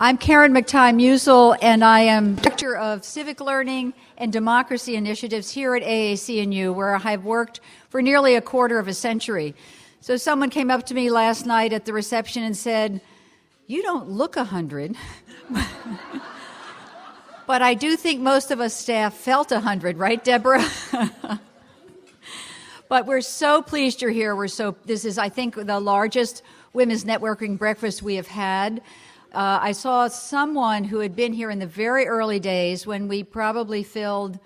I'm Karen McTighe-Musel, and I am Director of Civic Learning and Democracy Initiatives here at AAC&U, where I have worked for nearly a quarter of a century. So someone came up to me last night at the reception and said, "You don't look 100." But I do think most of us staff felt 100, right, Deborah? But we're so pleased you're here. This is, I think, the largest women's networking breakfast we have had. I saw someone who had been here in the very early days when we probably filled,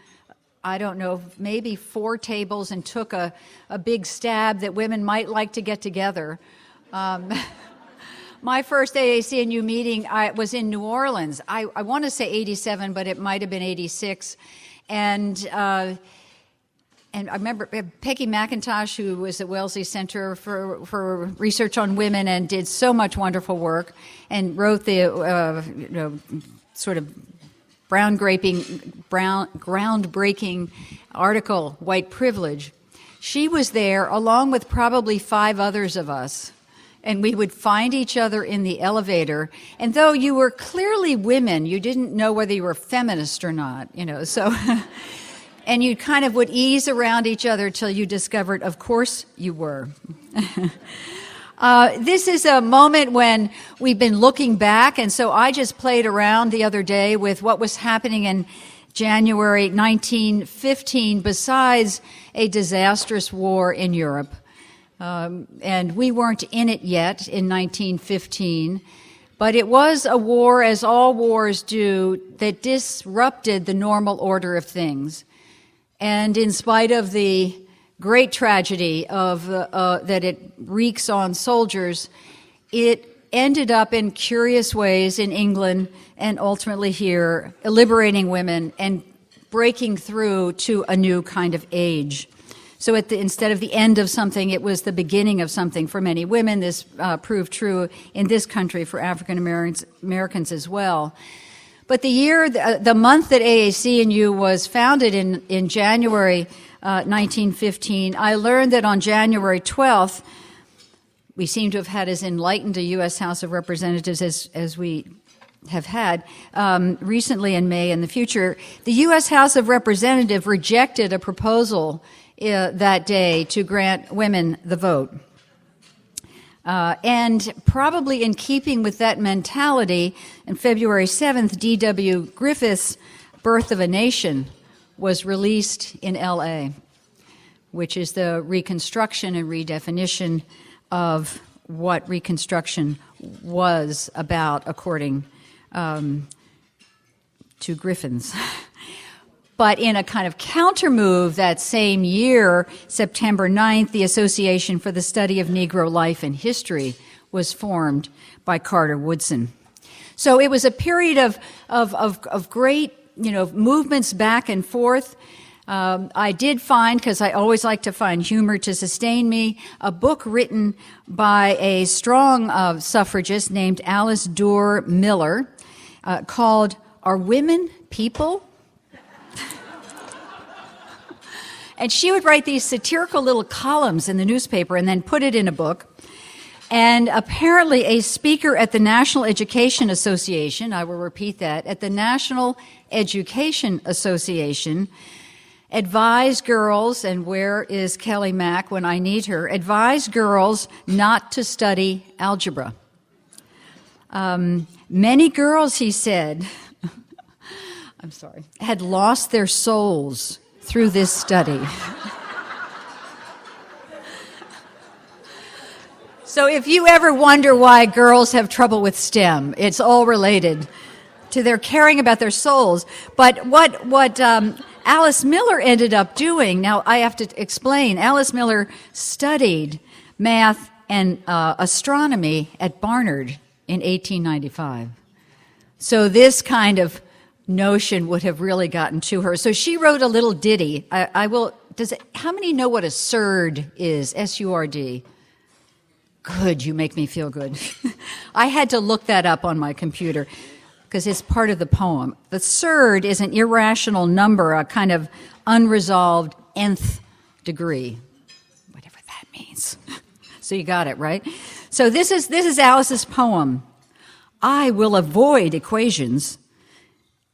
I don't know, maybe 4 tables and took a big stab that women might like to get together. My first AAC&U meeting was in New Orleans. I want to say 87, but it might have been 86. And I remember Peggy McIntosh, who was at Wellesley Center for Research on Women and did so much wonderful work and wrote the sort of groundbreaking article, White Privilege. She was there along with probably 5 others of us. And we would find each other in the elevator. And though you were clearly women, you didn't know whether you were feminist or not, so... And you kind of would ease around each other till you discovered, of course, you were. This is a moment when we've been looking back, and so I just played around the other day with what was happening in January 1915 besides a disastrous war in Europe. And we weren't in it yet in 1915, but it was a war, as all wars do, that disrupted the normal order of things. And in spite of the great tragedy of that it wreaks on soldiers, it ended up in curious ways in England and ultimately here, liberating women and breaking through to a new kind of age. So instead of the end of something, it was the beginning of something for many women. This proved true in this country for African Americans as well. But the month that AAC&U was founded in January 1915, I learned that on January 12th, we seem to have had as enlightened a U.S. House of Representatives as we have had recently in May and the future. The U.S. House of Representatives rejected a proposal that day to grant women the vote. And probably in keeping with that mentality, on February 7th, D.W. Griffith's Birth of a Nation was released in L.A., which is the reconstruction and redefinition of what Reconstruction was about, according to Griffin's. But in a kind of countermove that same year, September 9th, the Association for the Study of Negro Life and History was formed by Carter Woodson. So it was a period of great, movements back and forth. I did find, because I always like to find humor to sustain me, a book written by a strong suffragist named Alice Duer Miller called Are Women People? And she would write these satirical little columns in the newspaper and then put it in a book. And apparently a speaker at the National Education Association, I will repeat that, at the National Education Association, advised girls, and where is Kelly Mack when I need her, advised girls not to study algebra. Many girls, he said, I'm sorry, had lost their souls through this study. So if you ever wonder why girls have trouble with STEM, it's all related to their caring about their souls. But what Alice Miller ended up doing, now I have to explain, Alice Miller studied math and astronomy at Barnard in 1895. So this kind of notion would have really gotten to her. So she wrote a little ditty. How many know what a surd is? S-U-R-D. Good, you make me feel good. I had to look that up on my computer because it's part of the poem. The surd is an irrational number, a kind of unresolved nth degree, whatever that means. So you got it, right? So this is Alice's poem. I will avoid equations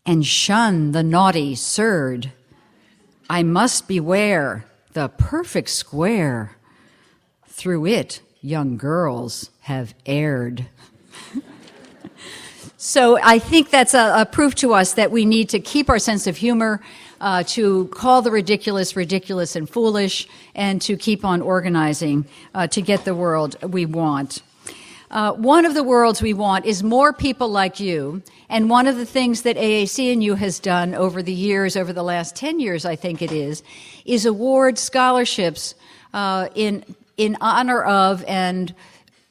and shun the naughty surd. I must beware the perfect square. Through it, young girls have erred. So I think that's a proof to us that we need to keep our sense of humor, to call the ridiculous ridiculous and foolish, and to keep on organizing to get the world we want. One of the worlds we want is more people like you, and one of the things that AAC&U has done over the years, over the last 10 years I think it is award scholarships in honor of and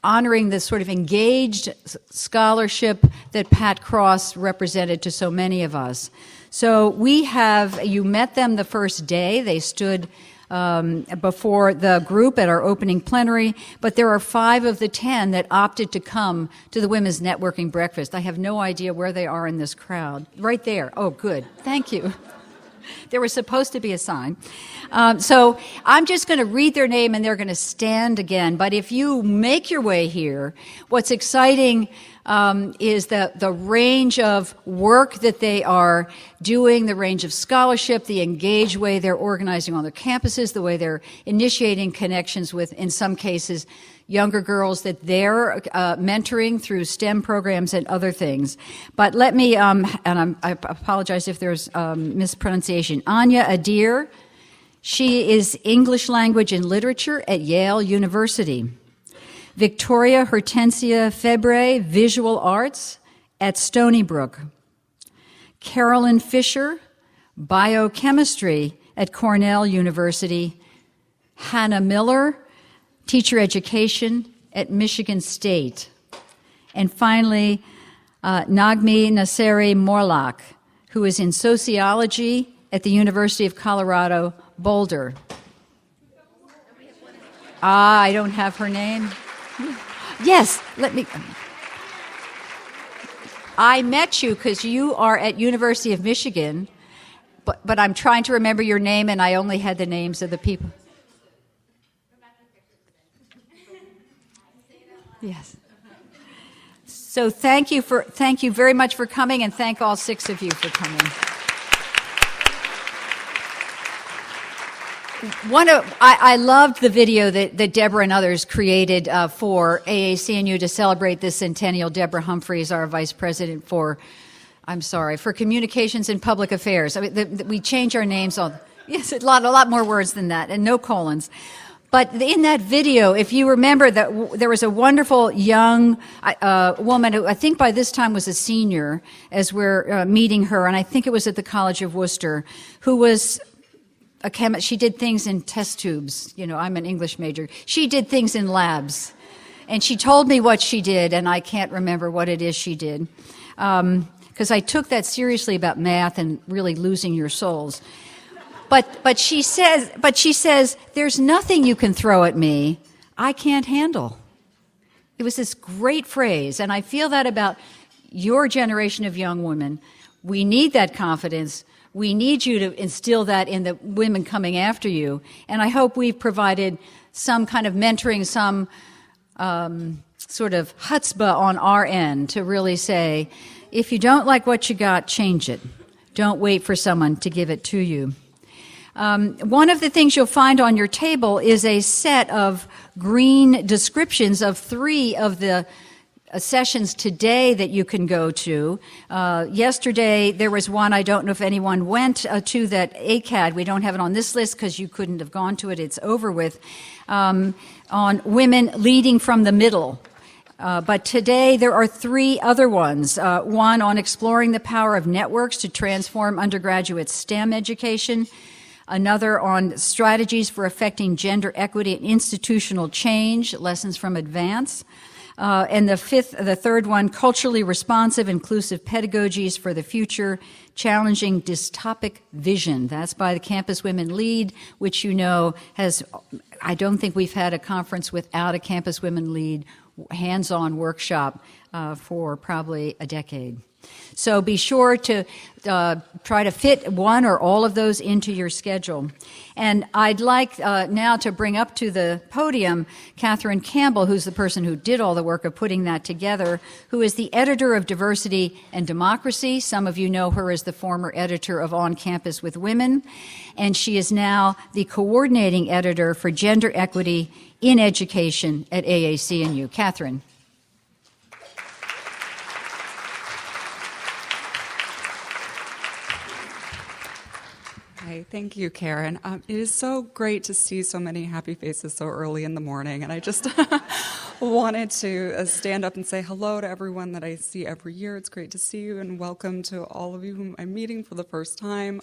honoring the sort of engaged scholarship that Pat Cross represented to so many of us. So you met them the first day. They stood before the group at our opening plenary, but there are 5 of the 10 that opted to come to the Women's Networking Breakfast. I have no idea where they are in this crowd. Right there. Oh, good. Thank you. There was supposed to be a sign. So I'm just going to read their name and they're going to stand again. But if you make your way here, what's exciting is the range of work that they are doing, the range of scholarship, the engaged way they're organizing on their campuses, the way they're initiating connections with, in some cases, younger girls that they're mentoring through STEM programs and other things. But let me, I apologize if there's mispronunciation. Anya Adir, she is English Language and Literature at Yale University. Victoria Hortensia Febre, Visual Arts at Stony Brook. Carolyn Fisher, Biochemistry at Cornell University. Hannah Miller, Teacher Education at Michigan State. And finally, Nagmi Nasseri Morlock, who is in Sociology at the University of Colorado, Boulder. I don't have her name. Yes, I met you because you are at University of Michigan, but I'm trying to remember your name and I only had the names of the people. Yes. So thank you very much for coming, and thank all 6 of you for coming. I loved the video that Deborah and others created for AAC&U to celebrate this centennial. Deborah Humphreys, our vice president for communications and public affairs. I mean, we change our names all. Yes, a lot more words than that, and no colons. But in that video, if you remember, that there was a wonderful young woman who I think by this time was a senior as we're meeting her, and I think it was at the College of Worcester, who was a chemist. She did things in test tubes. You know, I'm an English major. She did things in labs. And she told me what she did, and I can't remember what it is she did. Because I took that seriously about math and really losing your souls. But she says, there's nothing you can throw at me I can't handle. It was this great phrase, and I feel that about your generation of young women. We need that confidence. We need you to instill that in the women coming after you. And I hope we've provided some kind of mentoring, some sort of chutzpah on our end to really say, if you don't like what you got, change it. Don't wait for someone to give it to you. One of the things you'll find on your table is a set of green descriptions of 3 of the sessions today that you can go to. Yesterday, there was one, I don't know if anyone went to, that AAC&U, we don't have it on this list because you couldn't have gone to it, it's over with, on women leading from the middle. But today there are 3 other ones. One on exploring the power of networks to transform undergraduate STEM education. Another on strategies for affecting gender equity and institutional change, lessons from Advance. And the 3rd one, culturally responsive, inclusive pedagogies for the future, challenging dystopic vision. That's by the Campus Women Lead, which you know I don't think we've had a conference without a Campus Women Lead hands-on workshop for probably a decade. So be sure to try to fit one or all of those into your schedule. And I'd like now to bring up to the podium Catherine Campbell, who's the person who did all the work of putting that together, who is the editor of Diversity and Democracy. Some of you know her as the former editor of On Campus with Women, and she is now the coordinating editor for Gender Equity in Education at AAC&U. Catherine. Hi, thank you, Karen. It is so great to see so many happy faces so early in the morning, and I just wanted to stand up and say hello to everyone that I see every year. It's great to see you, and welcome to all of you whom I'm meeting for the first time.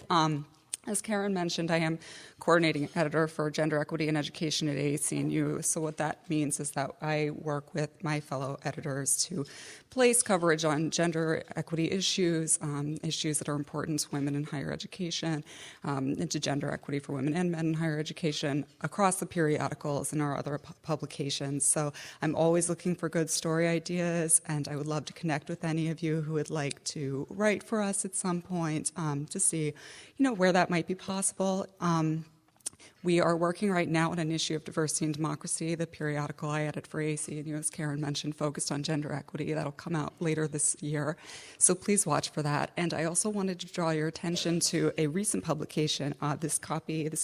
As Karen mentioned, I am coordinating editor for Gender Equity in Education at AAC&U. So what that means is that I work with my fellow editors to place coverage on gender equity issues, issues that are important to women in higher education, and to gender equity for women and men in higher education across the periodicals and our other publications. So I'm always looking for good story ideas, and I would love to connect with any of you who would like to write for us at some point to see, where that might be possible. We are working right now on an issue of Diversity and Democracy. The periodical I edit for AAC&U, as Karen mentioned, focused on gender equity. That'll come out later this year, so please watch for that. And I also wanted to draw your attention to a recent publication, this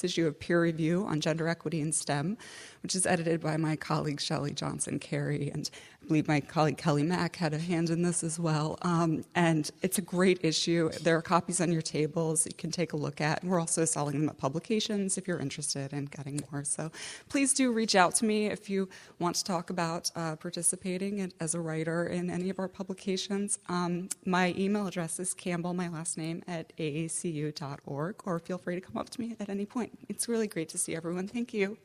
issue of Peer Review on Gender Equity in STEM, which is edited by my colleague Shelley Johnson-Carey, and I believe my colleague Kelly Mack had a hand in this as well. And it's a great issue. There are copies on your tables you can take a look at, and we're also selling them at publications if you're interested in getting more. So please do reach out to me if you want to talk about participating as a writer in any of our publications. My email address is Campbell, my last name, at aacu.org, or feel free to come up to me at any point. It's really great to see everyone. Thank you.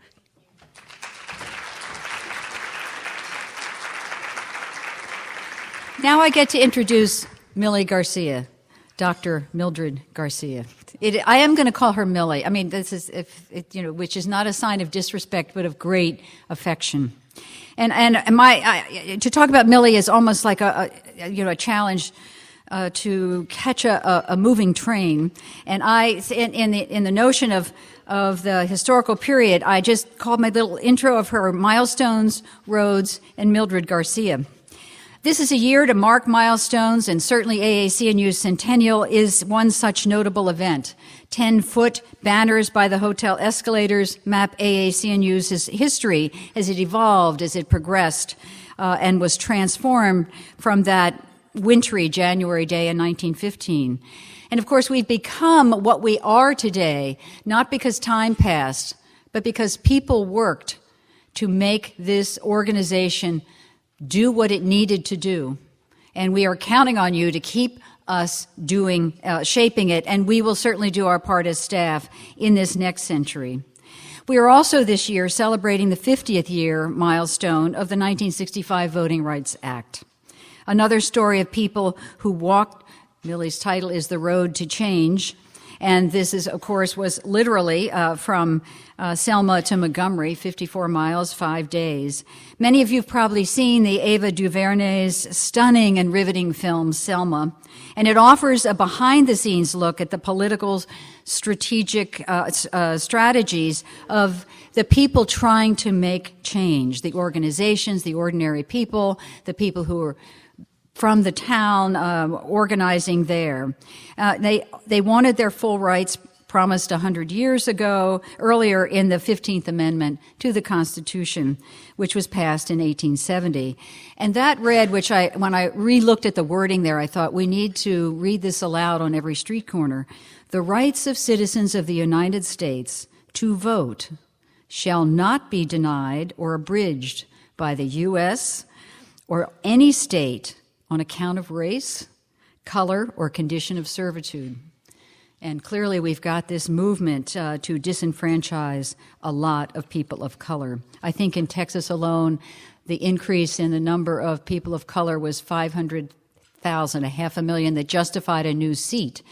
Now I get to introduce Millie Garcia, Dr. Mildred Garcia. I am going to call her Millie. I mean, this is, which is not a sign of disrespect, but of great affection. And to talk about Millie is almost like a challenge to catch a moving train. And in the notion of the historical period, I just called my little intro of her milestones, roads, and Mildred Garcia. This is a year to mark milestones, and certainly AAC&U's centennial is one such notable event. 10-foot banners by the hotel escalators map AAC&U's history as it evolved, as it progressed, and was transformed from that wintry January day in 1915. And of course, we've become what we are today, not because time passed, but because people worked to make this organization do what it needed to do. And we are counting on you to keep us shaping it, and we will certainly do our part as staff in this next century. We are also this year celebrating the 50th year milestone of the 1965 Voting Rights Act. Another story of people who walked, Millie's title is The Road to Change, and this is, of course, was literally from Selma to Montgomery, 54 miles, 5 days. Many of you have probably seen the Ava DuVernay's stunning and riveting film, Selma, and it offers a behind-the-scenes look at the political strategic strategies of the people trying to make change, the organizations, the ordinary people, the people who are from the town organizing there. They wanted their full rights promised 100 years ago, earlier in the 15th Amendment to the Constitution, which was passed in 1870. And that read, when I re-looked at the wording there, I thought we need to read this aloud on every street corner. The rights of citizens of the United States to vote shall not be denied or abridged by the U.S. or any state on account of race, color, or condition of servitude. And clearly we've got this movement to disenfranchise a lot of people of color. I think in Texas alone, the increase in the number of people of color was 500,000, 500,000 that justified a new seat.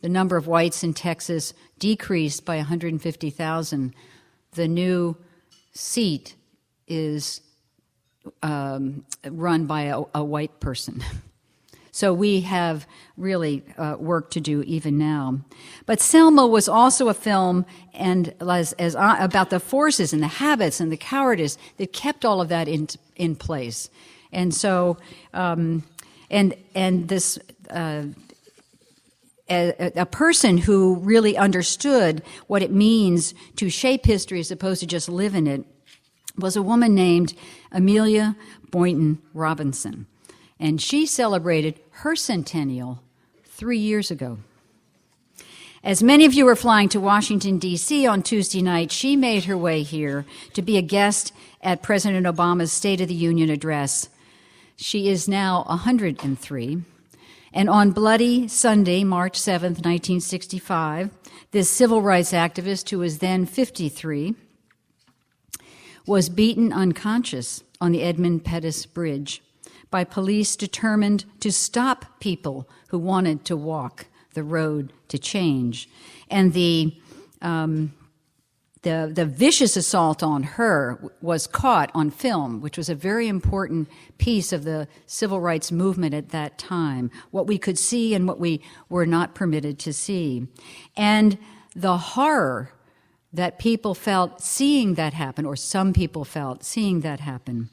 The number of whites in Texas decreased by 150,000. The new seat is run by a white person. So we have really work to do even now. But Selma was also a film and about the forces and the habits and the cowardice that kept all of that in place. And so, and this a person who really understood what it means to shape history as opposed to just live in it was a woman named Amelia Boynton Robinson. And she celebrated her centennial 3 years ago. As many of you were flying to Washington, D.C. on Tuesday night, she made her way here to be a guest at President Obama's State of the Union address. She is now 103. And on Bloody Sunday, March 7th, 1965, this civil rights activist, who was then 53, was beaten unconscious on the Edmund Pettus Bridge by police determined to stop people who wanted to walk the road to change. And the vicious assault on her was caught on film, which was a very important piece of the civil rights movement at that time, what we could see and what we were not permitted to see. And the horror that people felt seeing that happen, or some people felt seeing that happen,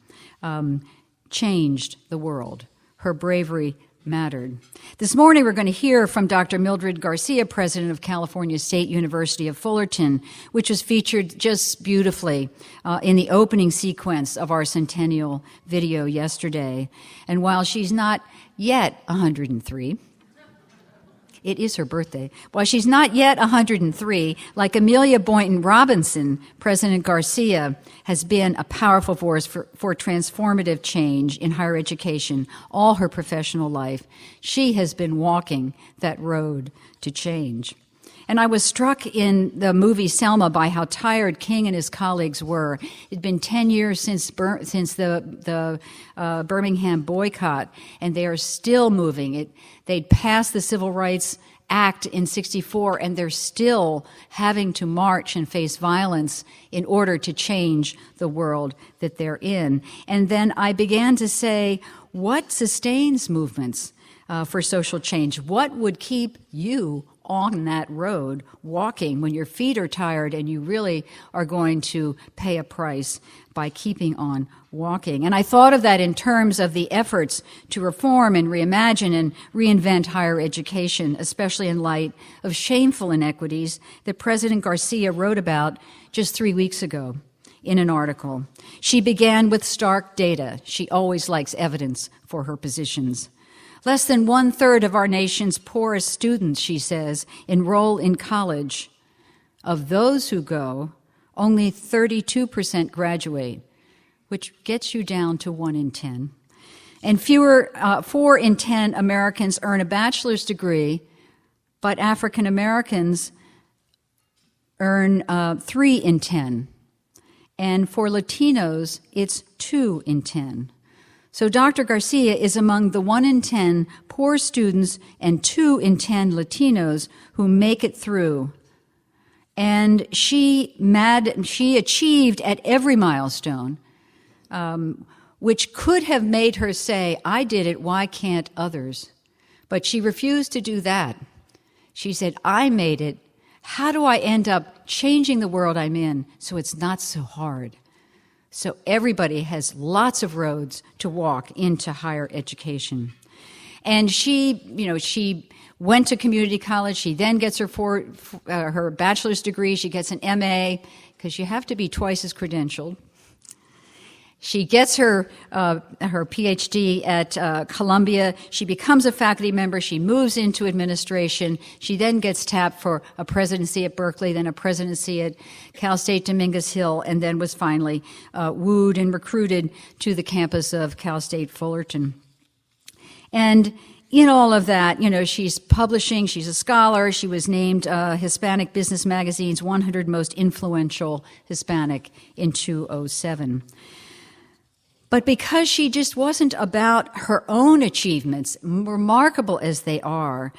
changed the world. Her bravery mattered. This morning we're going to hear from Dr. Mildred García, president of California State University of Fullerton, which was featured just beautifully in the opening sequence of our centennial video yesterday. And while she's not yet 103, it is her birthday. While she's not yet 103, like Amelia Boynton Robinson, President Garcia has been a powerful force for transformative change in higher education all her professional life. She has been walking that road to change. And I was struck in the movie Selma by how tired King and his colleagues were. It'd been 10 years since the Birmingham boycott, and they are still moving. They'd passed the Civil Rights Act in '64, and they're still having to march and face violence in order to change the world that they're in. And then I began to say, what sustains movements for social change? What would keep you on that road, walking when your feet are tired and you really are going to pay a price by keeping on walking? And I thought of that in terms of the efforts to reform and reimagine and reinvent higher education, especially in light of shameful inequities that President Garcia wrote about just 3 weeks ago in an article. She began with stark data. She always likes evidence for her positions. Less than 1/3 of our nation's poorest students, she says, enroll in college. Of those who go, only 32% graduate, which gets you down to 1 in 10. And 4 in 10 Americans earn a bachelor's degree, but African Americans earn 3 in 10. And for Latinos, it's 2 in 10. So Dr. Garcia is among the 1 in 10 poor students and 2 in 10 Latinos who make it through. And she achieved at every milestone, which could have made her say, I did it, why can't others? But she refused to do that. She said, I made it. How do I end up changing the world I'm in so it's not so hard? So everybody has lots of roads to walk into higher education. And she went to community college. She then gets her bachelor's degree. She gets an MA, because you have to be twice as credentialed. She gets her PhD at Columbia. She becomes a faculty member. She moves into administration. She then gets tapped for a presidency at Berkeley, then a presidency at Cal State Dominguez Hill, and then was finally wooed and recruited to the campus of Cal State Fullerton. And in all of that, she's publishing, she's a scholar. She was named Hispanic Business Magazine's 100 Most Influential Hispanic in 2007. But because she just wasn't about her own achievements, remarkable as they are,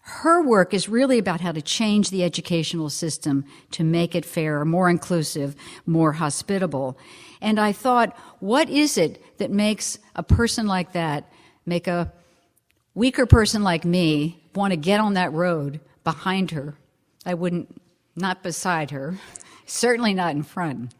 Her work is really about how to change the educational system to make it fairer, more inclusive, more hospitable. And I thought, what is it that makes a person like that, make a weaker person like me, want to get on that road behind her? I wouldn't, not beside her, certainly not in front.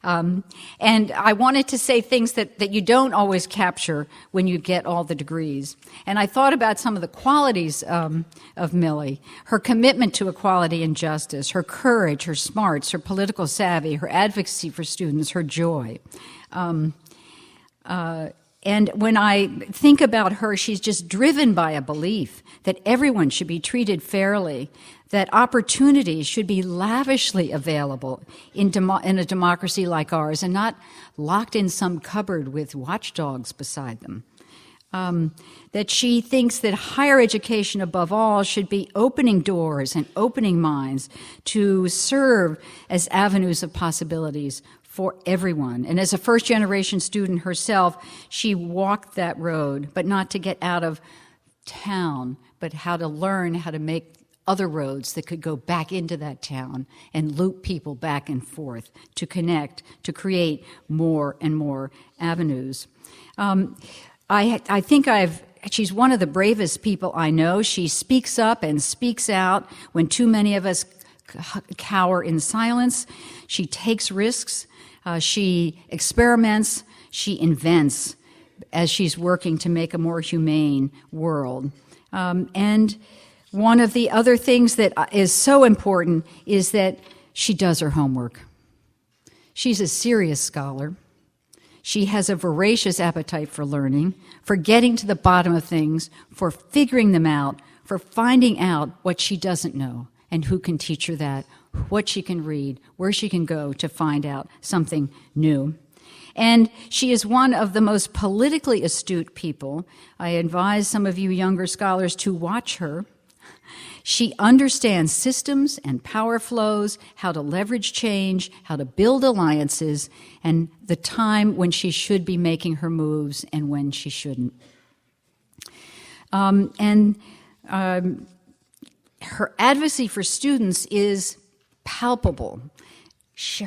And I wanted to say things that you don't always capture when you get all the degrees. And I thought about some of the qualities of Millie: her commitment to equality and justice, her courage, her smarts, her political savvy, her advocacy for students, her joy. And when I think about her, she's just driven by a belief that everyone should be treated fairly, that opportunities should be lavishly available in a democracy like ours and not locked in some cupboard with watchdogs beside them. That she thinks that higher education above all should be opening doors and opening minds to serve as avenues of possibilities for everyone. And as a first-generation student herself, she walked that road, but not to get out of town, but how to learn how to make other roads that could go back into that town and loop people back and forth to connect, to create more and more avenues. I think she's one of the bravest people I know. She speaks up and speaks out when too many of us cower in silence. She takes risks. She experiments. She invents as she's working to make a more humane world. And one of the other things that is so important is that she does her homework. She's a serious scholar. She has a voracious appetite for learning, for getting to the bottom of things, for figuring them out, for finding out what she doesn't know and who can teach her that, what she can read, where she can go to find out something new. And she is one of the most politically astute people. I advise some of you younger scholars to watch her. She understands systems and power flows, how to leverage change, how to build alliances, and the time when she should be making her moves and when she shouldn't. Her advocacy for students is palpable.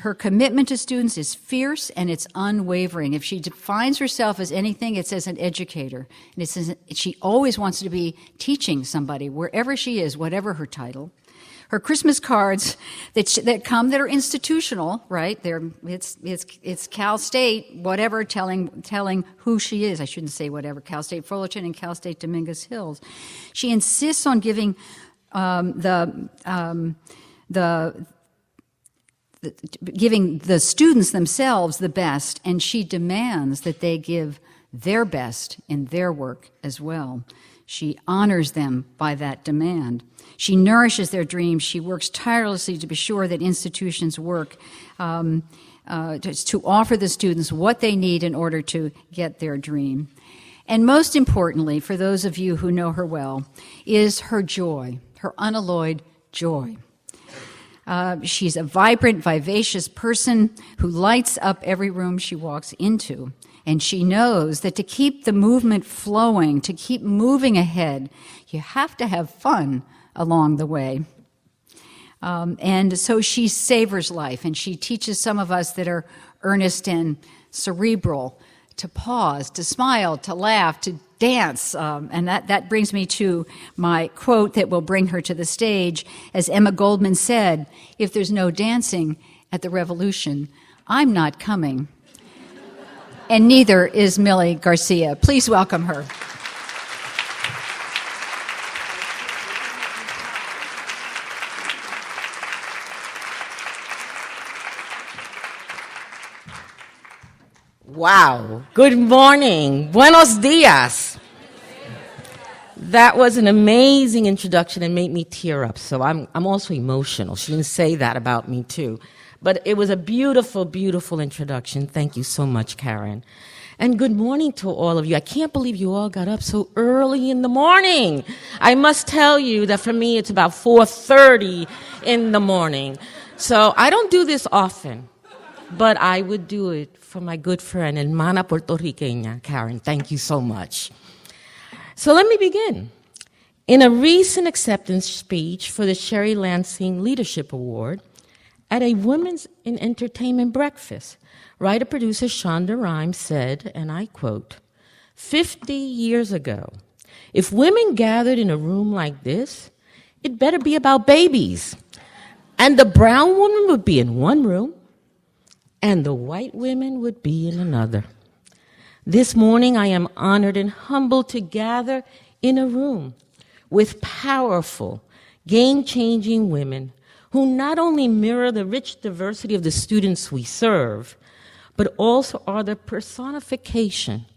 Her commitment to students is fierce and it's unwavering. If she defines herself as anything, it's as an educator. And she always wants to be teaching somebody, wherever she is, whatever her title. Her Christmas cards that come that are institutional, right? It's Cal State, whatever, telling who she is. I shouldn't say whatever. Cal State Fullerton and Cal State Dominguez Hills. She insists on giving giving the students themselves the best, and she demands that they give their best in their work as well. She honors them by that demand. She nourishes their dreams. She works tirelessly to be sure that institutions work to offer the students what they need in order to get their dream. And most importantly, for those of you who know her well, is her joy, her unalloyed joy. She's a vibrant, vivacious person who lights up every room she walks into. And she knows that to keep the movement flowing, to keep moving ahead, you have to have fun along the way. And so she savors life, and she teaches some of us that are earnest and cerebral to pause, to smile, to laugh, to dance. And that brings me to my quote that will bring her to the stage. As Emma Goldman said, "If there's no dancing at the revolution, I'm not coming." And neither is Mildred García. Please welcome her. Wow. Good morning. Buenos dias. That was an amazing introduction and made me tear up. So I'm also emotional. She didn't say that about me too. But it was a beautiful, beautiful introduction. Thank you so much, Karen. And good morning to all of you. I can't believe you all got up so early in the morning. I must tell you that for me it's about 4:30 in the morning. So I don't do this often, but I would do it for my good friend, hermana puertorriqueña, Karen. Thank you so much. So let me begin. In a recent acceptance speech for the Sherry Lansing Leadership Award at a Women's in Entertainment breakfast, writer-producer Shonda Rhimes said, and I quote, 50 years ago, if women gathered in a room like this, it better be about babies. And the brown woman would be in one room, and the white women would be in another. This morning, I am honored and humbled to gather in a room with powerful, game-changing women who not only mirror the rich diversity of the students we serve, but also are the personification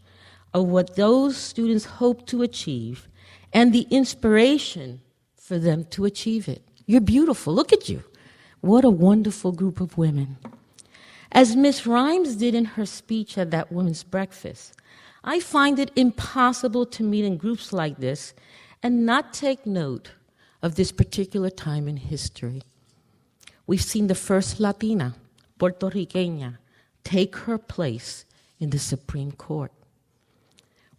of what those students hope to achieve and the inspiration for them to achieve it. You're beautiful. Look at you. What a wonderful group of women. As Ms. Rhimes did in her speech at that women's breakfast, I find it impossible to meet in groups like this and not take note of this particular time in history. We've seen the first Latina, Puerto Riqueña, take her place in the Supreme Court.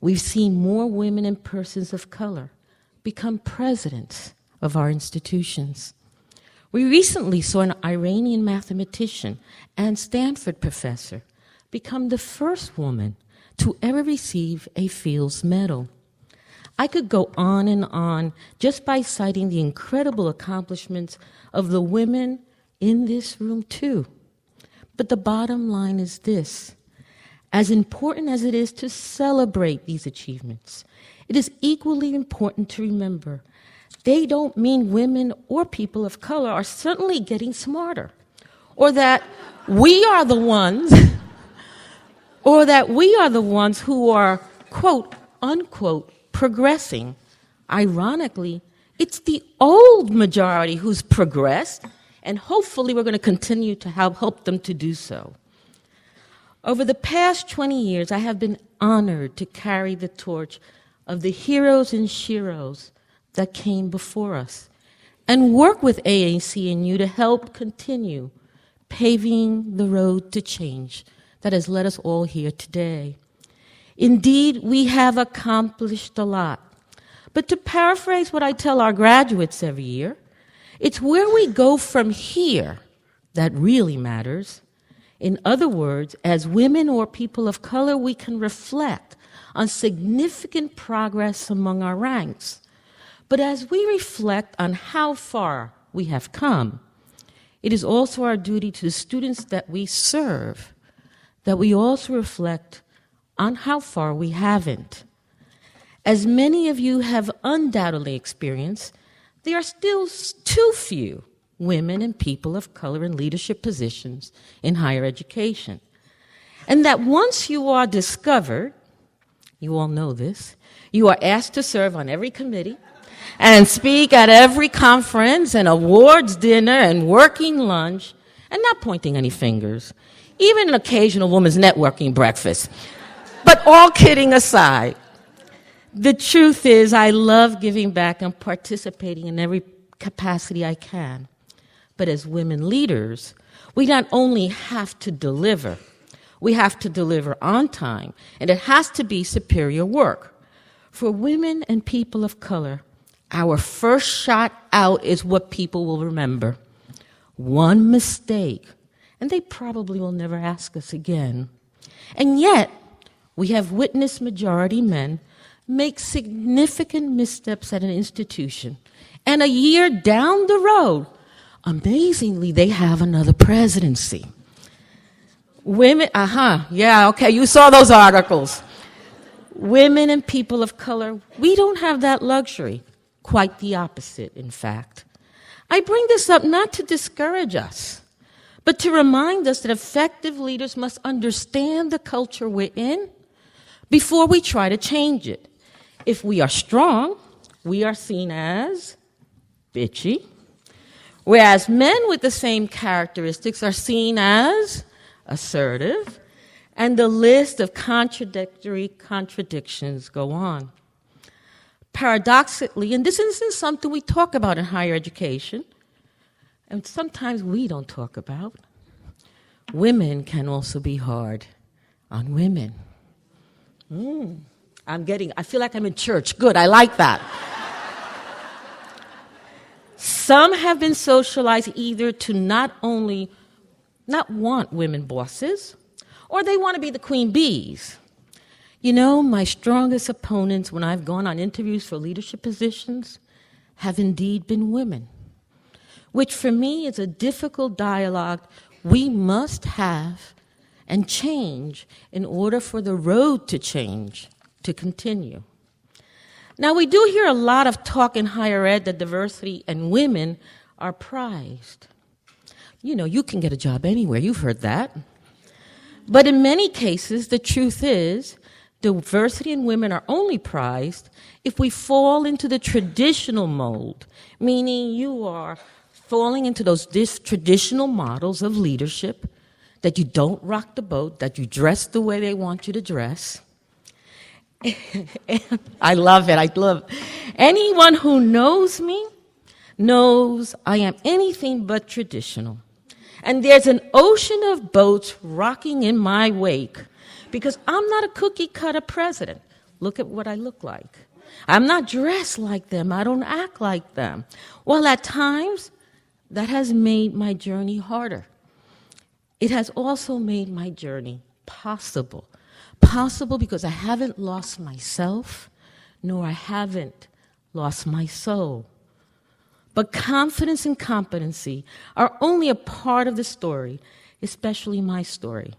We've seen more women and persons of color become presidents of our institutions. We recently saw an Iranian mathematician and Stanford professor become the first woman to ever receive a Fields Medal. I could go on and on just by citing the incredible accomplishments of the women in this room too. But the bottom line is this: as important as it is to celebrate these achievements, it is equally important to remember they don't mean women or people of color are certainly getting smarter, or that we are the ones, who are, quote, unquote, progressing. Ironically, it's the old majority who's progressed, and hopefully we're going to continue to help them to do so. Over the past 20 years, I have been honored to carry the torch of the heroes and sheroes that came before us and work with AAC&U to help continue paving the road to change that has led us all here today. Indeed, we have accomplished a lot. But to paraphrase what I tell our graduates every year, it's where we go from here that really matters. In other words, as women or people of color, we can reflect on significant progress among our ranks. But as we reflect on how far we have come, it is also our duty to the students that we serve that we also reflect on how far we haven't. As many of you have undoubtedly experienced, there are still too few women and people of color in leadership positions in higher education. And that once you are discovered, you all know this, you are asked to serve on every committee and speak at every conference and awards dinner and working lunch, and not pointing any fingers, even an occasional women's networking breakfast. But all kidding aside, the truth is I love giving back and participating in every capacity I can. But as women leaders, we not only have to deliver, we have to deliver on time, and it has to be superior work. For women and people of color, our first shot out is what people will remember. One mistake, and they probably will never ask us again. And yet, we have witnessed majority men make significant missteps at an institution, and a year down the road, amazingly, they have another presidency. Women, you saw those articles. Women and people of color, we don't have that luxury. Quite the opposite, in fact. I bring this up not to discourage us, but to remind us that effective leaders must understand the culture we're in before we try to change it. If we are strong, we are seen as bitchy, whereas men with the same characteristics are seen as assertive, and the list of contradictions go on. Paradoxically, and this isn't something we talk about in higher education, and sometimes we don't talk about, women can also be hard on women. I feel like I'm in church. Good, I like that. Some have been socialized either to not want women bosses, or they want to be the queen bees. You know, my strongest opponents when I've gone on interviews for leadership positions have indeed been women, which for me is a difficult dialogue we must have and change in order for the road to change to continue. Now, we do hear a lot of talk in higher ed that diversity and women are prized. You know, you can get a job anywhere. You've heard that. But in many cases, the truth is, diversity and women are only prized if we fall into the traditional mold, meaning you are falling into those traditional models of leadership, that you don't rock the boat, that you dress the way they want you to dress. I love it. Anyone who knows me knows I am anything but traditional. And there's an ocean of boats rocking in my wake because I'm not a cookie-cutter president. Look at what I look like. I'm not dressed like them. I don't act like them. Well, at times, that has made my journey harder. It has also made my journey possible. Possible because I haven't lost myself, nor I haven't lost my soul. But confidence and competency are only a part of the story, especially my story.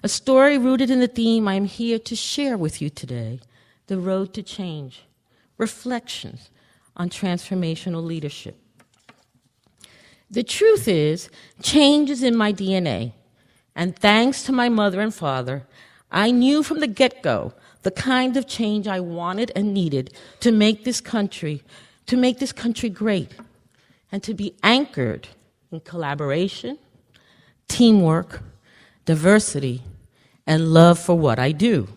A story rooted in the theme I am here to share with you today, the road to change, reflections on transformational leadership. The truth is, change is in my DNA, and thanks to my mother and father, I knew from the get-go the kind of change I wanted and needed to make this country great, and to be anchored in collaboration, teamwork, diversity, and love for what I do.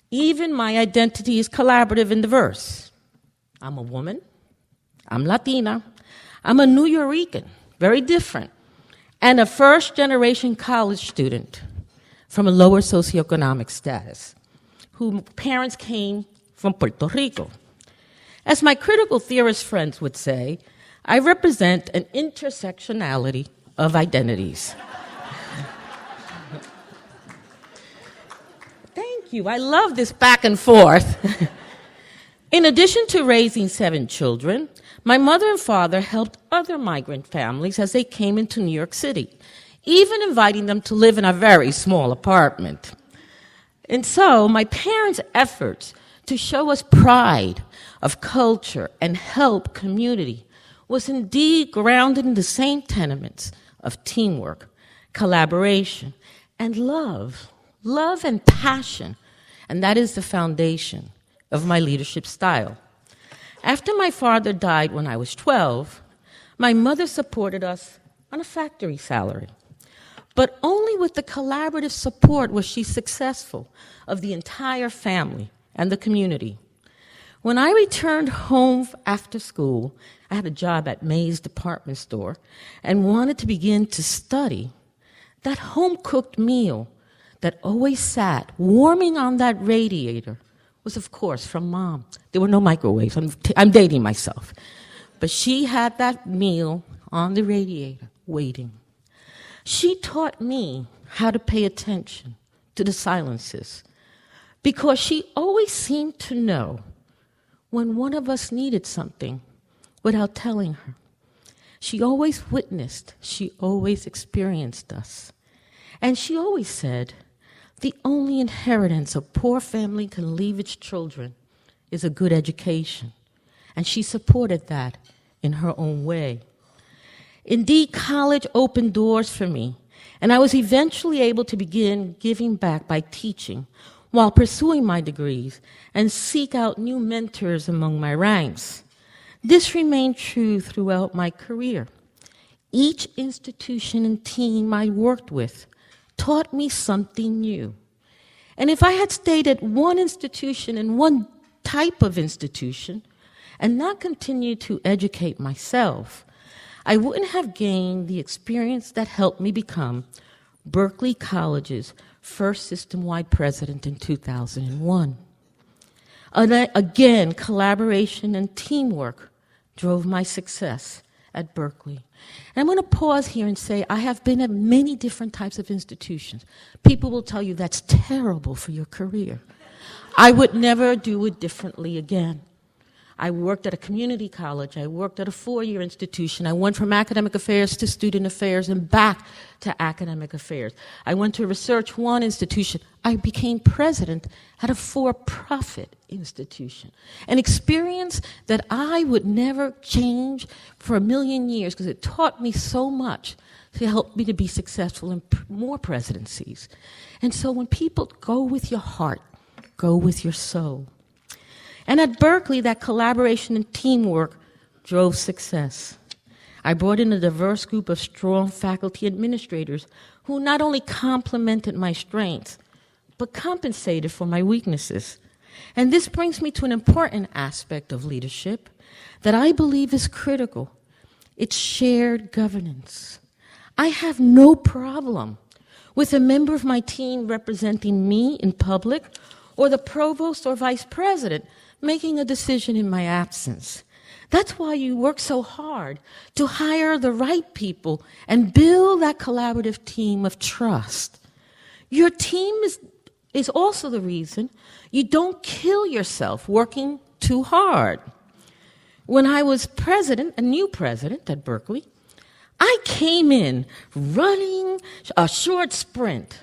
Even my identity is collaborative and diverse. I'm a woman, I'm Latina, I'm a New Yorican, very different, and a first-generation college student from a lower socioeconomic status, whose parents came from Puerto Rico. As my critical theorist friends would say, I represent an intersectionality of identities. Thank you. I love this back and forth. In addition to raising 7 children, my mother and father helped other migrant families as they came into New York City, even inviting them to live in a very small apartment. And so my parents' efforts to show us pride of culture and help community was indeed grounded in the same tenements of teamwork, collaboration, and love and passion. And that is the foundation of my leadership style. After my father died when I was 12, my mother supported us on a factory salary. But only with the collaborative support was she successful of the entire family and the community. When I returned home after school, I had a job at May's department store and wanted to begin to study. That home-cooked meal that always sat warming on that radiator was, of course, from Mom. There were no microwaves. I'm dating myself. But she had that meal on the radiator waiting. She taught me how to pay attention to the silences because she always seemed to know when one of us needed something without telling her. She always witnessed, she always experienced us. And she always said, the only inheritance a poor family can leave its children is a good education. And she supported that in her own way. Indeed, college opened doors for me, and I was eventually able to begin giving back by teaching while pursuing my degrees and seek out new mentors among my ranks. This remained true throughout my career. Each institution and team I worked with taught me something new. And if I had stayed at one institution and one type of institution and not continued to educate myself, I wouldn't have gained the experience that helped me become Berkeley College's first system-wide president in 2001. Again, collaboration and teamwork drove my success at Berkeley. And I'm going to pause here and say I have been at many different types of institutions. People will tell you that's terrible for your career. I would never do it differently again. I worked at a community college. I worked at a four-year institution. I went from academic affairs to student affairs and back to academic affairs. I went to a Research One institution. I became president at a for-profit institution. An experience that I would never change for a million years because it taught me so much to help me to be successful in more presidencies. And so when people go with your heart, go with your soul. And at Berkeley, that collaboration and teamwork drove success. I brought in a diverse group of strong faculty administrators who not only complemented my strengths, but compensated for my weaknesses. And this brings me to an important aspect of leadership that I believe is critical. It's shared governance. I have no problem with a member of my team representing me in public or the provost or vice president making a decision in my absence. That's why you work so hard to hire the right people and build that collaborative team of trust. Your team is also the reason you don't kill yourself working too hard. When I was president, a new president at Berkeley, I came in running a short sprint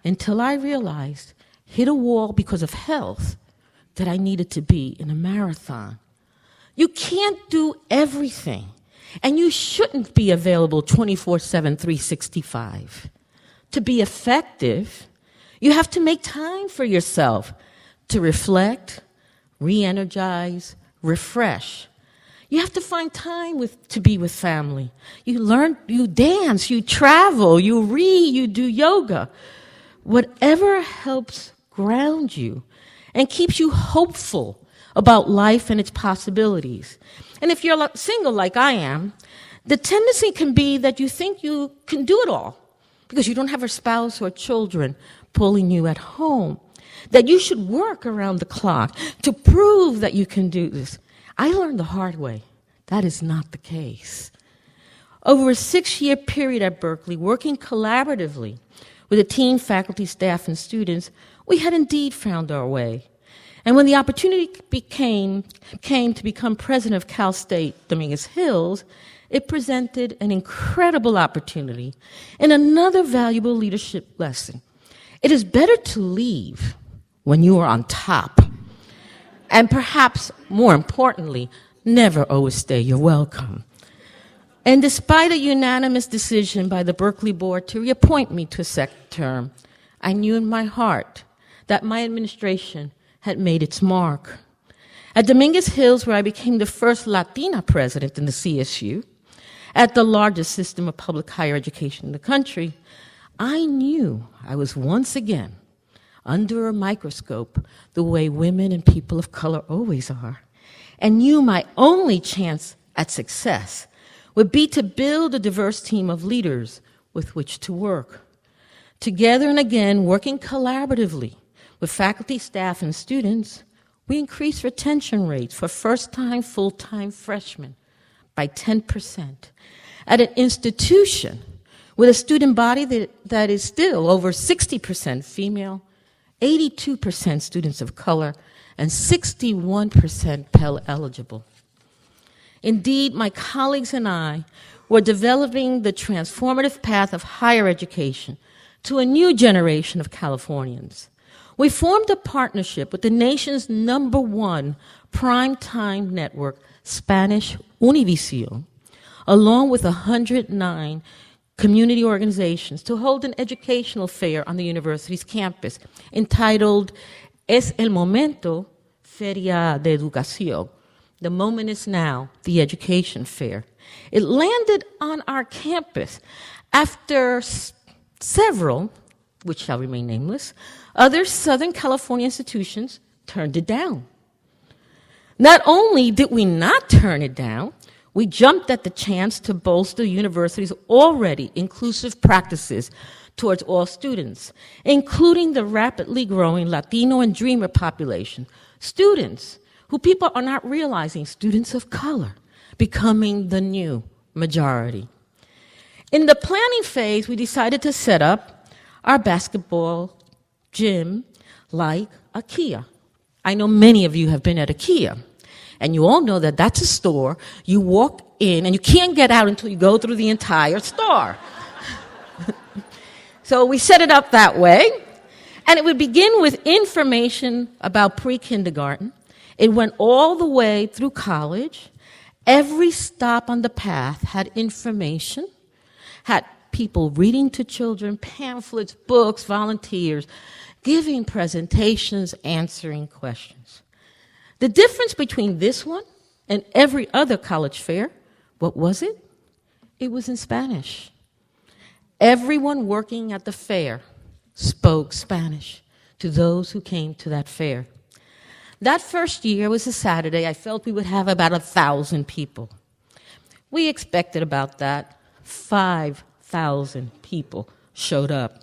until I realized, hit a wall because of health, that I needed to be in a marathon. You can't do everything, and you shouldn't be available 24/7, 365. To be effective, you have to make time for yourself to reflect, re-energize, refresh. You have to find time to be with family. You learn, you dance, you travel, you read, you do yoga. Whatever helps ground you and keeps you hopeful about life and its possibilities. And if you're single like I am, the tendency can be that you think you can do it all because you don't have a spouse or children pulling you at home, that you should work around the clock to prove that you can do this. I learned the hard way. That is not the case. Over a 6-year period at Berkeley, working collaboratively with a team, faculty, staff, and students, we had indeed found our way. And when the opportunity came to become president of Cal State Dominguez Hills, it presented an incredible opportunity and another valuable leadership lesson. It is better to leave when you are on top. And perhaps more importantly, never always stay. You're welcome. And despite a unanimous decision by the Berkeley board to reappoint me to a second term, I knew in my heart that my administration had made its mark. At Dominguez Hills, where I became the first Latina president in the CSU, at the largest system of public higher education in the country, I knew I was once again under a microscope the way women and people of color always are, and knew my only chance at success would be to build a diverse team of leaders with which to work. Together and again, working collaboratively with faculty, staff, and students, we increased retention rates for first-time, full-time freshmen by 10%. At an institution with a student body that is still over 60% female, 82% students of color, and 61% Pell eligible. Indeed, my colleagues and I were developing the transformative path of higher education to a new generation of Californians. We formed a partnership with the nation's #1 primetime network, Spanish Univision, along with 109 community organizations to hold an educational fair on the university's campus entitled Es el Momento, Feria de Educación. The moment is now, the education fair. It landed on our campus after several, which shall remain nameless, other Southern California institutions turned it down. Not only did we not turn it down, we jumped at the chance to bolster the university's already inclusive practices towards all students, including the rapidly growing Latino and Dreamer population, students who people are not realizing, students of color, becoming the new majority. In the planning phase, we decided to set up our basketball gym like IKEA. I know many of you have been at IKEA, and you all know that that's a store. You walk in, and you can't get out until you go through the entire store. So we set it up that way, and it would begin with information about pre-kindergarten. It went all the way through college. Every stop on the path had information, had people reading to children, pamphlets, books, volunteers, giving presentations, answering questions. The difference between this one and every other college fair, what was it? It was in Spanish. Everyone working at the fair spoke Spanish to those who came to that fair. That first year was a Saturday. I felt we would have about 1,000 people. We expected about that. 5,000 people showed up.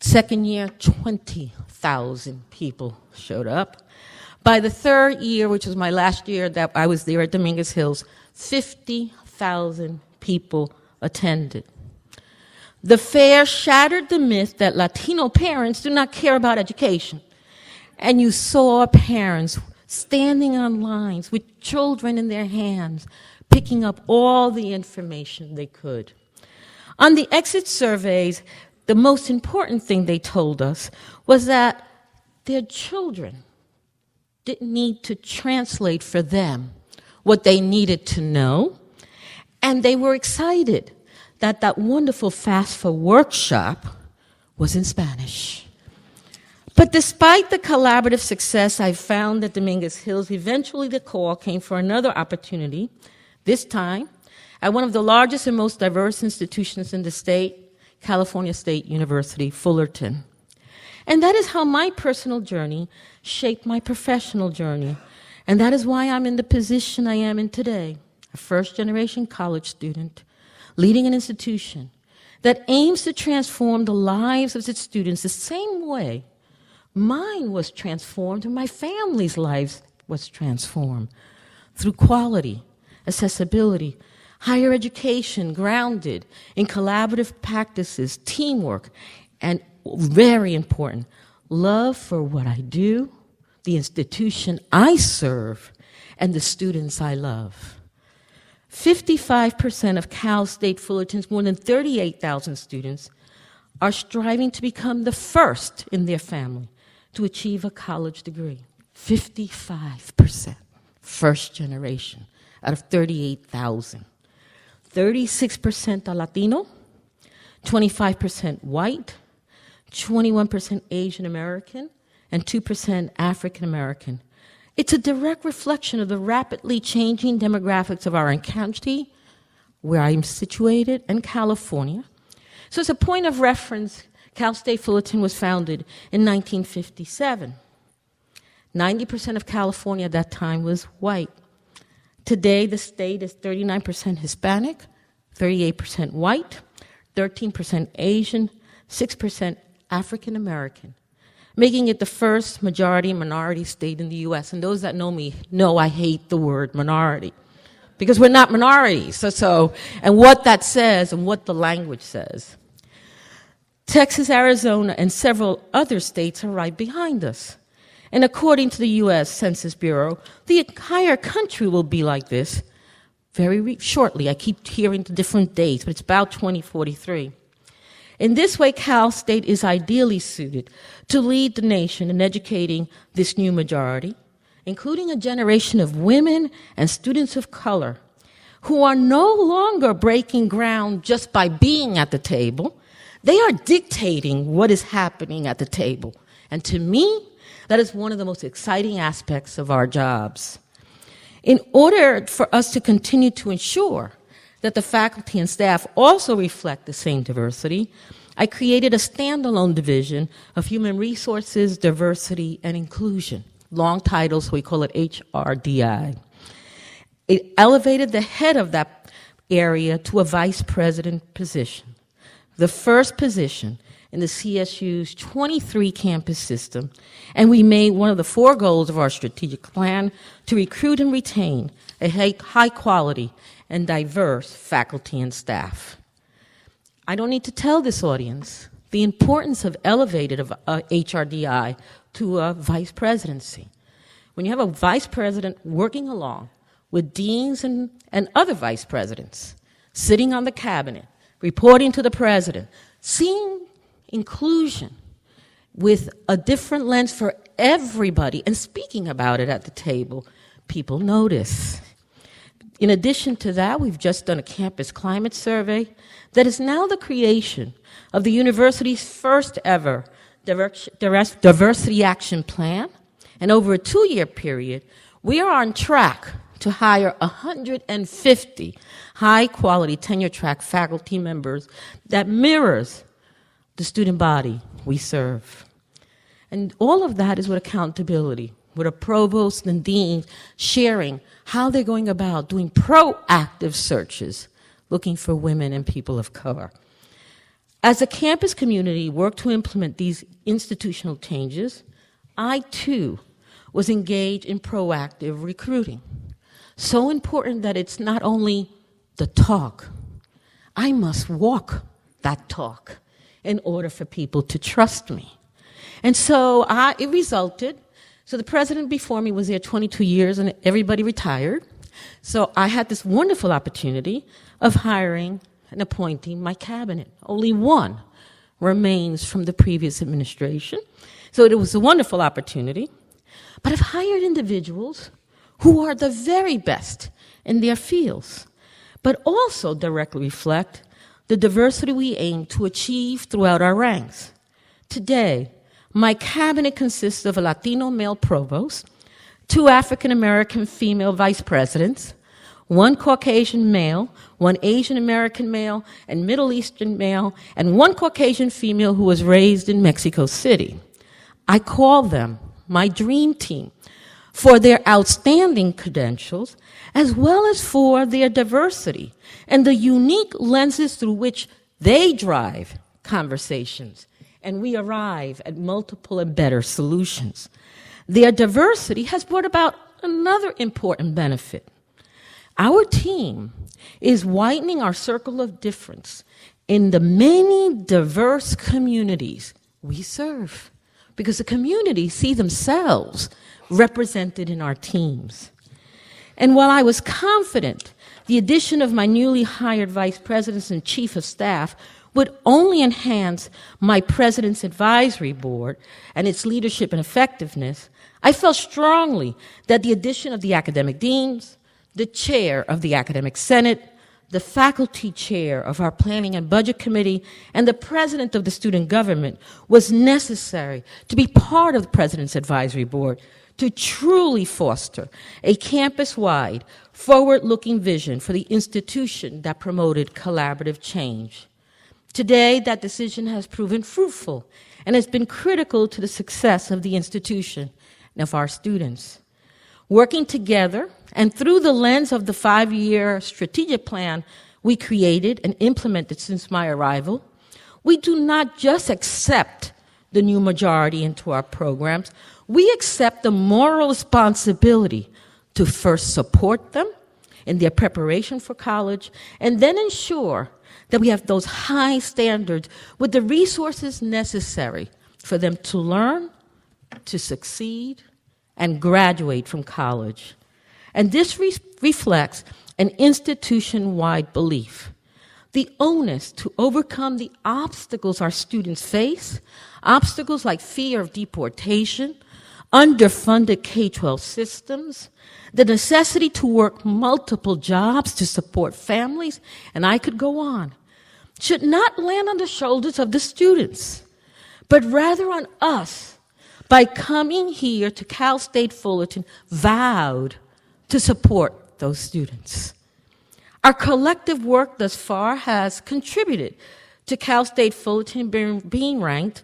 Second year, 20,000 people showed up. By the third year, which was my last year that I was there at Dominguez Hills, 50,000 people attended. The fair shattered the myth that Latino parents do not care about education. And you saw parents standing on lines with children in their hands, picking up all the information they could. On the exit surveys, the most important thing they told us was that their children didn't need to translate for them what they needed to know, and they were excited that that wonderful FAFSA workshop was in Spanish. But despite the collaborative success I found at Dominguez Hills, eventually the call came for another opportunity, this time at one of the largest and most diverse institutions in the state, California State University, Fullerton. And that is how my personal journey shaped my professional journey. And that is why I'm in the position I am in today, a first-generation college student, leading an institution that aims to transform the lives of its students the same way mine was transformed and my family's lives was transformed, through quality, accessibility, higher education grounded in collaborative practices, teamwork, and very important, love for what I do, the institution I serve, and the students I love. 55% of Cal State Fullerton's more than 38,000 students are striving to become the first in their family to achieve a college degree. 55%, first generation, out of 38,000. 36% are Latino, 25% white, 21% Asian American, and 2% African American. It's a direct reflection of the rapidly changing demographics of our county, where I'm situated, and California. So as a point of reference, Cal State Fullerton was founded in 1957. 90% of California at that time was white. Today, the state is 39% Hispanic, 38% white, 13% Asian, 6% African American, making it the first majority minority state in the U.S. And those that know me know I hate the word minority, because we're not minorities. And what that says and what the language says. Texas, Arizona, and several other states are right behind us. And according to the U.S. Census Bureau, the entire country will be like this very shortly. I keep hearing the different dates, but it's about 2043. In this way, Cal State is ideally suited to lead the nation in educating this new majority, including a generation of women and students of color who are no longer breaking ground just by being at the table. They are dictating what is happening at the table. And to me, that is one of the most exciting aspects of our jobs. In order for us to continue to ensure that the faculty and staff also reflect the same diversity, I created a standalone division of Human Resources, Diversity, and Inclusion. Long title, so we call it HRDI. It elevated the head of that area to a vice president position, the first position in the CSU's 23 campus system, and we made one of the 4 goals of our strategic plan to recruit and retain a high quality and diverse faculty and staff. I don't need to tell this audience the importance of elevated of HRDI to a vice presidency. When you have a vice president working along with deans and other vice presidents, sitting on the cabinet, reporting to the president, seeing inclusion with a different lens for everybody and speaking about it at the table, people notice. In addition to that, we've just done a campus climate survey that is now the creation of the university's first ever diversity action plan. And over a 2-year period, we are on track to hire 150 high-quality tenure-track faculty members that mirrors the student body we serve. And all of that is with accountability, with a provost and dean sharing how they're going about doing proactive searches, looking for women and people of color. As a campus community worked to implement these institutional changes, I, too, was engaged in proactive recruiting. So important that it's not only the talk. I must walk that talk in order for people to trust me. And so it resulted. So the president before me was there 22 years and everybody retired. So I had this wonderful opportunity of hiring and appointing my cabinet. Only one remains from the previous administration. So it was a wonderful opportunity. But I've hired individuals who are the very best in their fields, but also directly reflect the diversity we aim to achieve throughout our ranks. Today, my cabinet consists of a Latino male provost, 2 African-American female vice presidents, 1 Caucasian male, 1 Asian American male, and Middle Eastern male, and 1 Caucasian female who was raised in Mexico City. I call them my dream team for their outstanding credentials, as well as for their diversity and the unique lenses through which they drive conversations, and we arrive at multiple and better solutions. Their diversity has brought about another important benefit. Our team is widening our circle of difference in the many diverse communities we serve, because the communities see themselves represented in our teams. And while I was confident the addition of my newly hired vice presidents and chief of staff would only enhance my president's advisory board and its leadership and effectiveness, I felt strongly that the addition of the academic deans, the chair of the academic senate, the faculty chair of our planning and budget committee, and the president of the student government was necessary to be part of the president's advisory board to truly foster a campus-wide, forward-looking vision for the institution that promoted collaborative change. Today, that decision has proven fruitful and has been critical to the success of the institution and of our students. Working together and through the lens of the 5-year strategic plan we created and implemented since my arrival, we do not just accept the new majority into our programs, we accept the moral responsibility to first support them in their preparation for college and then ensure that we have those high standards with the resources necessary for them to learn, to succeed, and graduate from college. And this reflects an institution-wide belief. The onus to overcome the obstacles our students face, obstacles like fear of deportation, underfunded K-12 systems, the necessity to work multiple jobs to support families, and I could go on, should not land on the shoulders of the students, but rather on us by coming here to Cal State Fullerton vowed to support those students. Our collective work thus far has contributed to Cal State Fullerton being ranked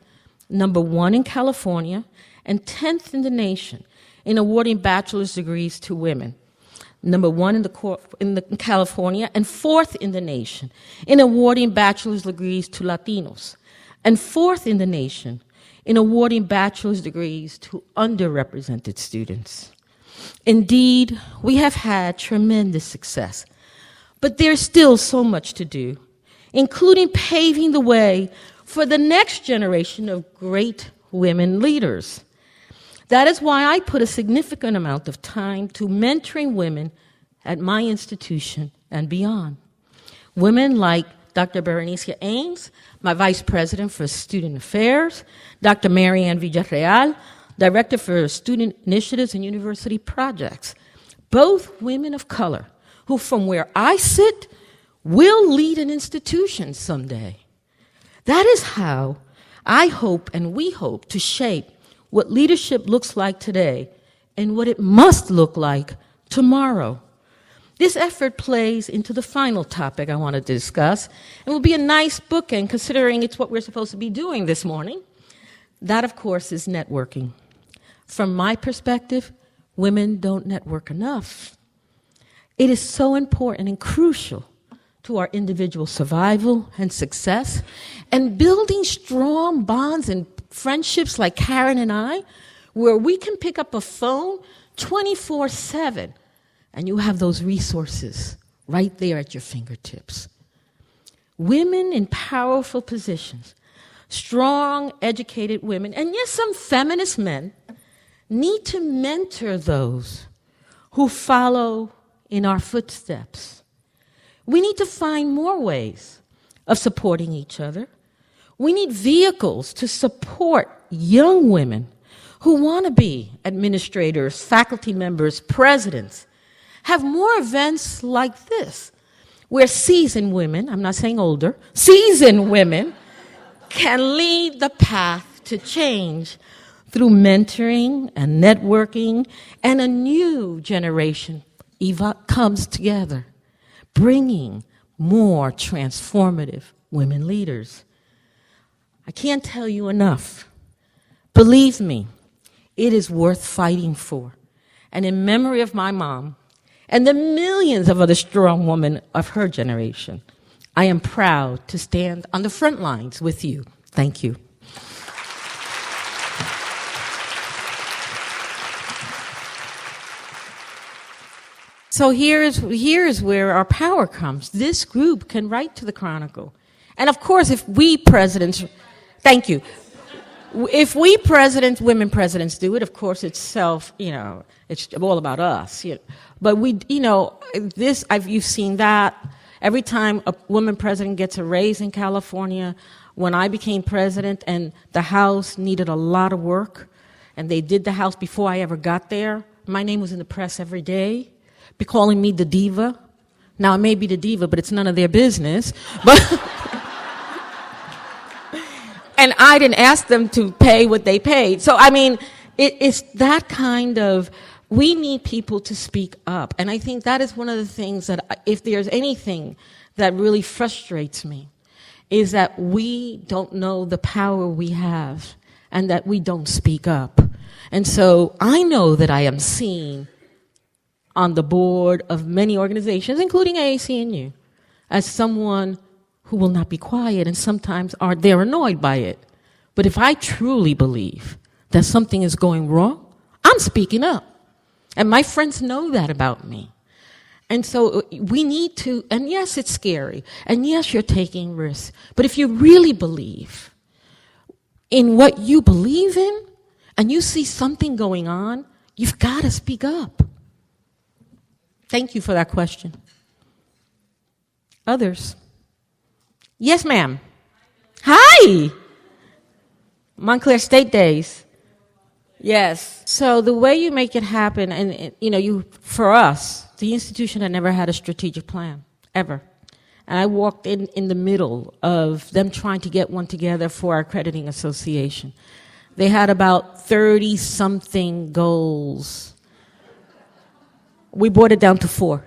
#1 in California and 10th in the nation in awarding bachelor's degrees to women. #1 in California and 4th in the nation in awarding bachelor's degrees to Latinos. and fourth in the nation in awarding bachelor's degrees to underrepresented students. Indeed, we have had tremendous success, but there's still so much to do, including paving the way for the next generation of great women leaders. That is why I put a significant amount of time to mentoring women at my institution and beyond. Women like Dr. Berenice Ames, my Vice President for Student Affairs, Dr. Marianne Villarreal, Director for Student Initiatives and University Projects, both women of color who, from where I sit, will lead an institution someday. That is how I hope and we hope to shape what leadership looks like today and what it must look like tomorrow. This effort plays into the final topic I want to discuss and will be a nice bookend considering it's what we're supposed to be doing this morning. That, of course, is networking. From my perspective, women don't network enough. It is so important and crucial to our individual survival and success, and building strong bonds and friendships like Karen and I, where we can pick up a phone 24/7, and you have those resources right there at your fingertips. Women in powerful positions, strong, educated women, and yes, some feminist men, need to mentor those who follow in our footsteps. We need to find more ways of supporting each other. We need vehicles to support young women who want to be administrators, faculty members, presidents. Have more events like this, where seasoned women, I'm not saying older, seasoned women can lead the path to change through mentoring and networking, and a new generation comes together, bringing more transformative women leaders. I can't tell you enough. Believe me, it is worth fighting for. And in memory of my mom and the millions of other strong women of her generation, I am proud to stand on the front lines with you. Thank you. So here's where our power comes. This group can write to the Chronicle. And of course, if we presidents, thank you. If we presidents, women presidents do it, of course it's it's all about us. But you've seen that. Every time a woman president gets a raise in California, when I became president and the House needed a lot of work, and they did the House before I ever got there, my name was in the press every day, calling me the diva. Now, I may be the diva, but it's none of their business. But and I didn't ask them to pay what they paid. So, it's that kind of, we need people to speak up. And I think that is one of the things that, if there's anything that really frustrates me, is that we don't know the power we have and that we don't speak up. And so I know that I am seen on the board of many organizations, including AAC&U, as someone who will not be quiet, and sometimes they're annoyed by it. But if I truly believe that something is going wrong, I'm speaking up. And my friends know that about me. And so we need to, and yes, it's scary, and yes, you're taking risks, but if you really believe in what you believe in, and you see something going on, you've got to speak up. Thank you for that question. Others? Yes, ma'am. Hi. Montclair State Days. Yes. So the way you make it happen, and for us, the institution had never had a strategic plan, ever. And I walked in the middle of them trying to get one together for our accrediting association. They had about 30-something goals. We brought it down to 4.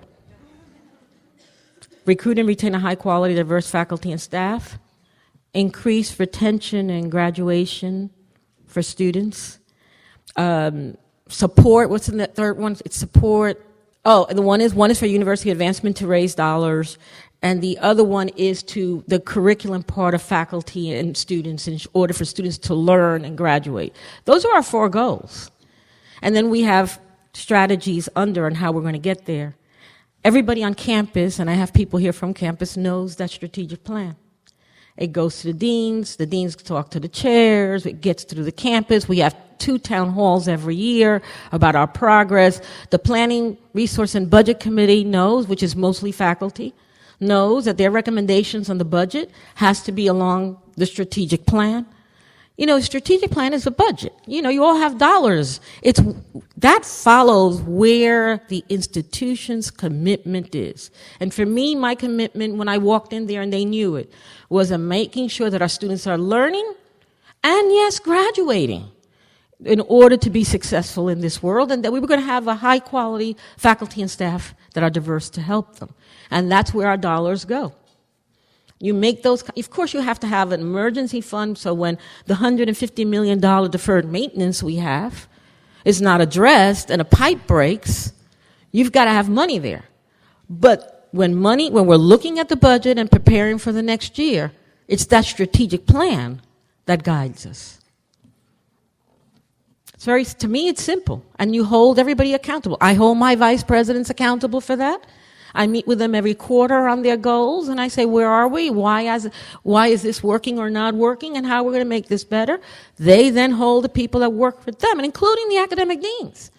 Recruit and retain a high-quality, diverse faculty and staff. Increase retention and graduation for students. Support, what's in the third one? It's support. Oh, and one is for university advancement to raise dollars and the other one is to the curriculum part of faculty and students in order for students to learn and graduate. Those are our 4 goals. And then we have strategies under on how we're going to get there. Everybody on campus, and I have people here from campus, knows that strategic plan. It goes to the deans talk to the chairs, it gets through the campus. We have 2 town halls every year about our progress. The Planning, Resource, and Budget Committee knows, which is mostly faculty, knows that their recommendations on the budget has to be along the strategic plan. You know, strategic plan is a budget. You know, you all have dollars. That follows where the institution's commitment is. And for me, my commitment when I walked in there, and they knew it, was making sure that our students are learning and, yes, graduating in order to be successful in this world, and that we were going to have a high-quality faculty and staff that are diverse to help them. And that's where our dollars go. You make those, of course you have to have an emergency fund, so when the $150 million deferred maintenance we have is not addressed and a pipe breaks, you've got to have money there. But when we're looking at the budget and preparing for the next year, it's that strategic plan that guides us. To me, it's simple, and you hold everybody accountable. I hold my vice presidents accountable for that. I meet with them every quarter on their goals, and I say, where are we? Why is this working or not working, and how we're going to make this better? They then hold the people that work with them, and including the academic deans.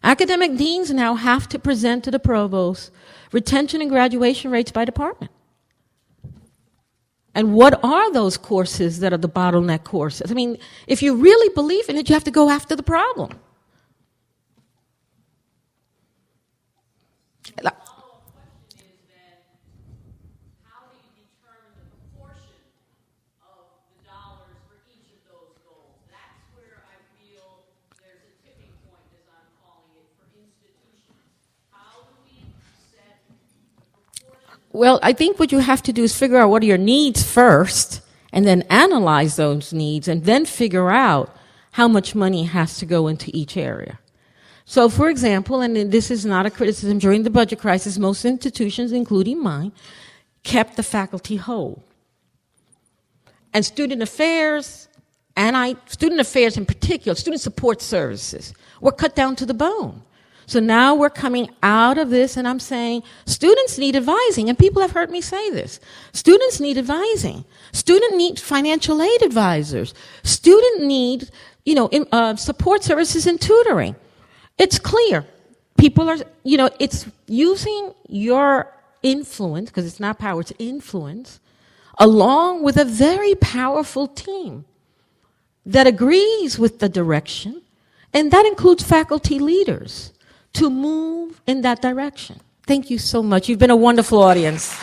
Academic deans now have to present to the provost retention and graduation rates by department. And what are those courses that are the bottleneck courses? I mean, if you really believe in it, you have to go after the problem. Well, I think what you have to do is figure out what are your needs first, and then analyze those needs, and then figure out how much money has to go into each area. So, for example, and this is not a criticism, during the budget crisis, most institutions, including mine, kept the faculty whole. And student affairs in particular, student support services, were cut down to the bone. So now we're coming out of this, and I'm saying students need advising, and people have heard me say this. Students need advising. Student need financial aid advisors. Student need, support services and tutoring. It's clear. People are, it's using your influence, because it's not power, it's influence, along with a very powerful team that agrees with the direction, and that includes faculty leaders, to move in that direction. Thank you so much. You've been a wonderful audience.